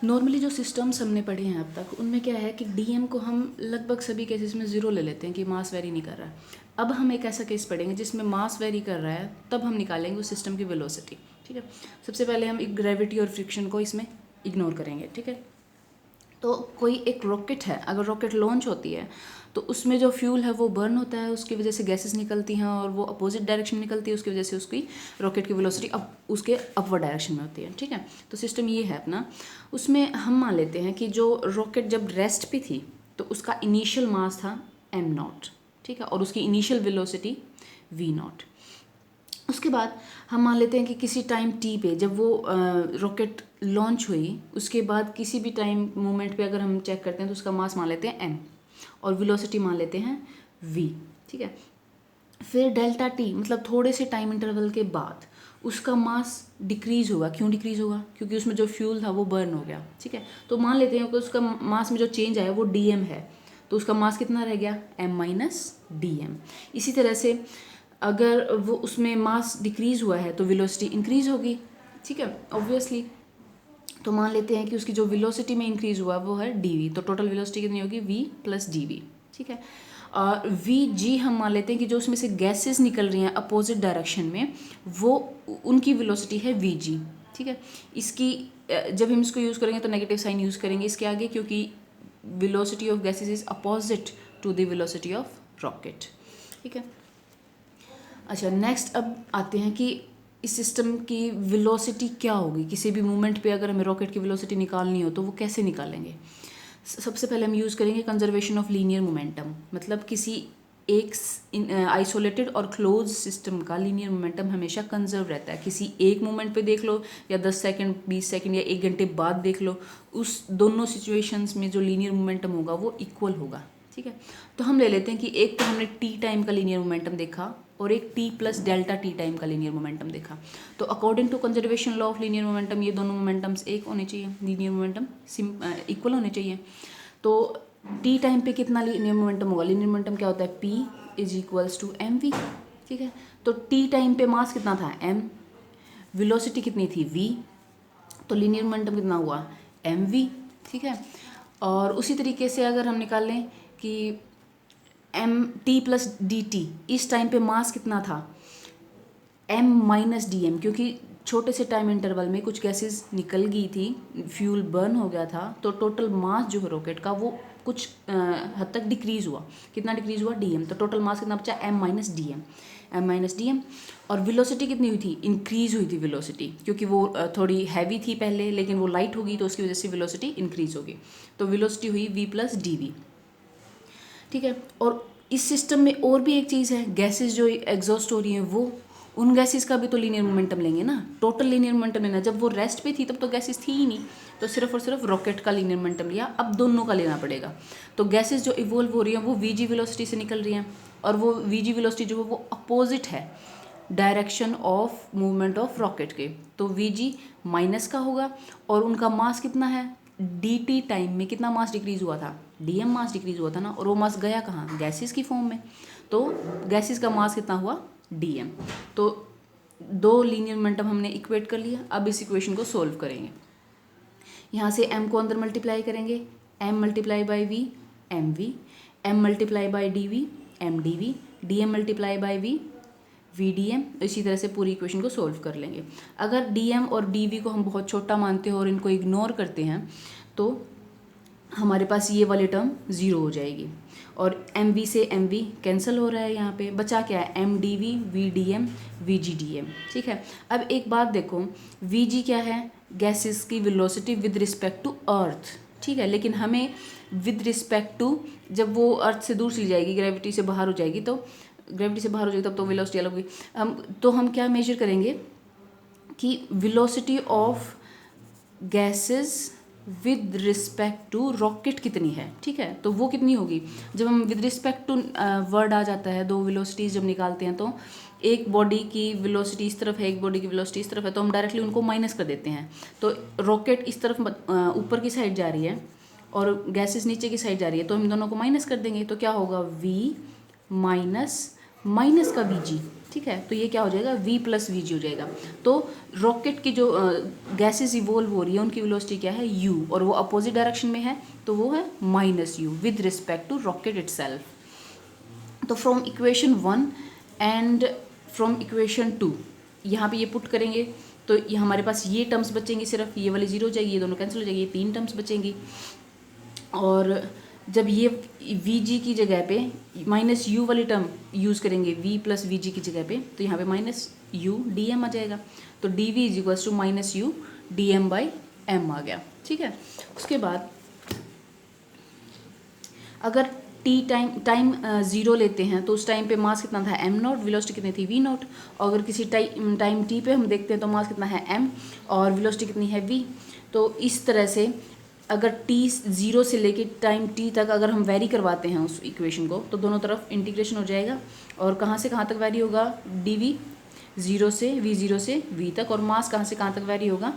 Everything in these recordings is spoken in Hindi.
नॉर्मली जो सिस्टम्स हमने पढ़े हैं अब तक, उनमें क्या है कि डीएम को हम लगभग सभी केसेस में ज़ीरो ले लेते हैं कि मास वेरी नहीं कर रहा है। अब हम एक ऐसा केस पढ़ेंगे जिसमें मास वेरी कर रहा है, तब हम निकालेंगे उस सिस्टम की वेलोसिटी। ठीक है, सबसे पहले हम एक ग्रेविटी और फ्रिक्शन को इसमें इग्नोर करेंगे। ठीक है, तो कोई एक रॉकेट है, अगर रॉकेट लॉन्च होती है तो उसमें जो फ्यूल है वो बर्न होता है, उसकी वजह से गैसेस निकलती हैं और वो अपोजिट डायरेक्शन में निकलती है, उसकी वजह से उसकी रॉकेट की वेलोसिटी अब उसके अपवर्ड डायरेक्शन में होती है। ठीक है, तो सिस्टम ये है अपना। उसमें हम मान लेते हैं कि जो रॉकेट जब रेस्ट पे थी तो उसका इनिशियल मास था m0। ठीक है, और उसकी इनिशियल वेलोसिटी v0। उसके बाद हम मान लेते हैं कि किसी टाइम टी पे जब वो रॉकेट लॉन्च हुई, उसके बाद किसी भी टाइम मोमेंट पे अगर हम चेक करते हैं तो उसका मास मान लेते हैं m और वेलोसिटी मान लेते हैं v। ठीक है, फिर डेल्टा टी मतलब थोड़े से टाइम इंटरवल के बाद उसका मास डिक्रीज़ होगा। क्यों डिक्रीज़ होगा? क्योंकि उसमें जो फ्यूल था वो बर्न हो गया। ठीक है, तो मान लेते हैं कि उसका मास में जो चेंज आया वो dm है, तो उसका मास कितना रह गया m माइनस dm। इसी तरह से अगर वो उसमें मास डिक्रीज़ हुआ है तो वेलोसिटी इंक्रीज़ होगी। ठीक है, ऑब्वियसली। तो मान लेते हैं कि उसकी जो वेलोसिटी में इंक्रीज़ हुआ वो है dv, तो टोटल वेलोसिटी कितनी होगी v प्लस dv। ठीक है, और vg हम मान लेते हैं कि जो उसमें से गैसेस निकल रही हैं अपोजिट डायरेक्शन में, वो उनकी वेलोसिटी है vg। ठीक है, इसकी जब हम इसको यूज़ करेंगे तो नेगेटिव साइन यूज़ करेंगे इसके आगे, क्योंकि velocity of gases is opposite to the velocity of rocket. ठीक है, अच्छा नेक्स्ट अब आते हैं कि इस सिस्टम की वेलोसिटी क्या होगी। किसी भी मूवमेंट पे अगर हमें रॉकेट की वेलोसिटी निकालनी हो तो वो कैसे निकालेंगे? सबसे पहले हम यूज़ करेंगे कंजर्वेशन ऑफ लीनियर मोमेंटम। मतलब किसी एक आइसोलेटेड और क्लोज सिस्टम का लीनियर मोमेंटम हमेशा कंजर्व रहता है। किसी एक मोमेंट पे देख लो या 10 सेकंड 20 सेकंड या 1 घंटे बाद देख लो, उस दोनों सिचुएशंस में जो लीनियर मोमेंटम होगा वो इक्वल होगा। ठीक है, तो हम ले लेते हैं कि एक तो हमने टी टाइम का लीनियर मोमेंटम देखा और एक T plus delta T time का लीनियर मोमेंटम देखा। तो according to conservation law of linear momentum ये दोनों मोमेंटम्स एक होने चाहिए, लीनियर मोमेंटम इक्वल होने चाहिए। तो टी टाइम पे कितना लीनियर मोमेंटम होगा? लीनियर मोमेंटम क्या होता है? p is equals to M V. ठीक है, तो टी टाइम पे मास कितना था? m, वेलोसिटी कितनी थी? v, तो लीनियर मोमेंटम कितना हुआ? M V. ठीक है, और उसी तरीके से अगर हम निकाल लें कि M T plus D T, इस टाइम पे मास कितना था? m माइनस डी एम, क्योंकि छोटे से टाइम इंटरवल में कुछ गैसेस निकल गई थी, फ्यूल बर्न हो गया था, तो टोटल मास जो है रॉकेट का वो कुछ हद तक डिक्रीज़ हुआ। कितना डिक्रीज़ हुआ? D M. तो टोटल मास कितना बचा? m minus D M, m minus D M. और वेलोसिटी कितनी हुई थी? इंक्रीज़ हुई थी वेलोसिटी, क्योंकि वो थोड़ी हैवी थी पहले लेकिन वो लाइट होगी तो उसकी वजह से वेलोसिटी इंक्रीज़ होगी। तो वेलोसिटी हुई v प्लस डी वी। ठीक है, और इस सिस्टम में और भी एक चीज़ है, गैसेस जो एग्जॉस्ट हो रही हैं वो, उन गैसेस का भी तो लीनियर मोमेंटम लेंगे ना, टोटल लीनियर मोमेंटम लेना। जब वो रेस्ट पे थी तब तो गैसेस थी ही नहीं, तो सिर्फ और सिर्फ रॉकेट का लीनियर मोमेंटम लिया। अब दोनों का लेना पड़ेगा। तो गैसेस जो इवोल्व हो रही हैं वो वीजी वेलोसिटी से निकल रही हैं, और वो वीजी वेलोसिटी जो है वो अपोजिट है direction of movement of rocket के, तो वीजी माइनस का होगा। और उनका मास कितना है? डी टी टाइम में कितना मास डिक्रीज हुआ था? डीएम मास डिक्रीज हुआ था ना, और वो मास गया कहाँ? गैसेस की फॉर्म में। तो गैसेस का मास कितना हुआ? डीएम। तो दो लीनियर मोमेंटम हमने इक्वेट कर लिया। अब इस इक्वेशन को सोल्व करेंगे। यहाँ से m को अंदर मल्टीप्लाई करेंगे, m multiply by V, M V, m multiply by D V, M D V, D M multiply by V, V D M. इसी तरह से पूरी इक्वेशन को सोल्व कर लेंगे। अगर डी एम और डी वी को हम बहुत छोटा मानते हैं और इनको इग्नोर करते हैं तो हमारे पास ये वाली टर्म ज़ीरो हो जाएगी, और एम वी से एम वी कैंसिल हो रहा है। यहाँ पे बचा क्या है? M D V, V D M, V G D M. ठीक है, अब एक बात देखो, वी जी क्या है? गैसेस की velocity with respect to earth. ठीक है, लेकिन हमें विद रिस्पेक्ट टू, जब वो अर्थ से दूर चली जाएगी, ग्रेविटी से बाहर हो जाएगी, तो ग्रेविटी से बाहर हो जाएगी तब तो वेलोसिटी अलग होगी। हम क्या मेजर करेंगे कि velocity of gases with respect to rocket कितनी है। ठीक है, तो वो कितनी होगी? जब हम विद रिस्पेक्ट टू वर्ड आ जाता है, दो वेलोसिटीज़ जब निकालते हैं, तो एक बॉडी की वेलोसिटी इस तरफ है, एक बॉडी की वेलोसिटी इस तरफ है, तो हम डायरेक्टली उनको माइनस कर देते हैं। तो रॉकेट इस तरफ ऊपर की साइड जा रही है और गैसेस नीचे की साइड जा रही है, तो हम दोनों को माइनस कर देंगे। तो क्या होगा? v माइनस का वी जी। ठीक है, तो ये क्या हो जाएगा, v प्लस वी जी हो जाएगा। तो रॉकेट की जो गैसेस इवोल्व हो रही है उनकी वेलोसिटी क्या है, u, और वो अपोजिट डायरेक्शन में है तो वो है -u with respect to rocket itself. तो from equation 1 and from equation 2 यहाँ पे ये पुट करेंगे तो ये हमारे पास ये टर्म्स बचेंगी, सिर्फ ये वाली जीरो हो जाएगी, ये दोनों कैंसिल हो जाएगी, ये 3 टर्म्स बचेंगी। और जब ये वी जी की जगह पे -u वाली टर्म यूज़ करेंगे v प्लस वी जी की जगह पे, तो यहाँ पे -u dm आ जाएगा। तो dv is equals to -u dm/m आ गया। ठीक है, उसके बाद अगर टाइम 0 लेते हैं तो उस टाइम पे मास कितना था m0, वेलोसिटी कितनी थी v0। और अगर किसी टाइम t पे हम देखते हैं तो मास कितना है m और वेलोसिटी कितनी है v। तो इस तरह से अगर t 0 से लेके टाइम t तक अगर हम वेरी करवाते हैं उस इक्वेशन को तो दोनों तरफ इंटीग्रेशन हो जाएगा। और कहाँ से कहाँ तक वेरी होगा, dv 0 से v0 से v तक, और मास कहाँ से कहाँ तक वेरी होगा,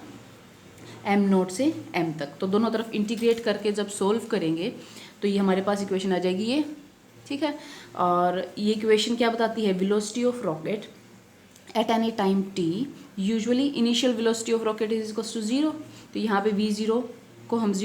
m0 से m तक। तो दोनों तरफ इंटीग्रेट करके जब सोल्व करेंगे तो ये हमारे पास इक्वेशन आ जाएगी ये। ठीक है, और ये इक्वेशन क्या बताती है, velocity of rocket at any time t, usually initial velocity of rocket is equals to 0। तो यहाँ पे v0 को हम 0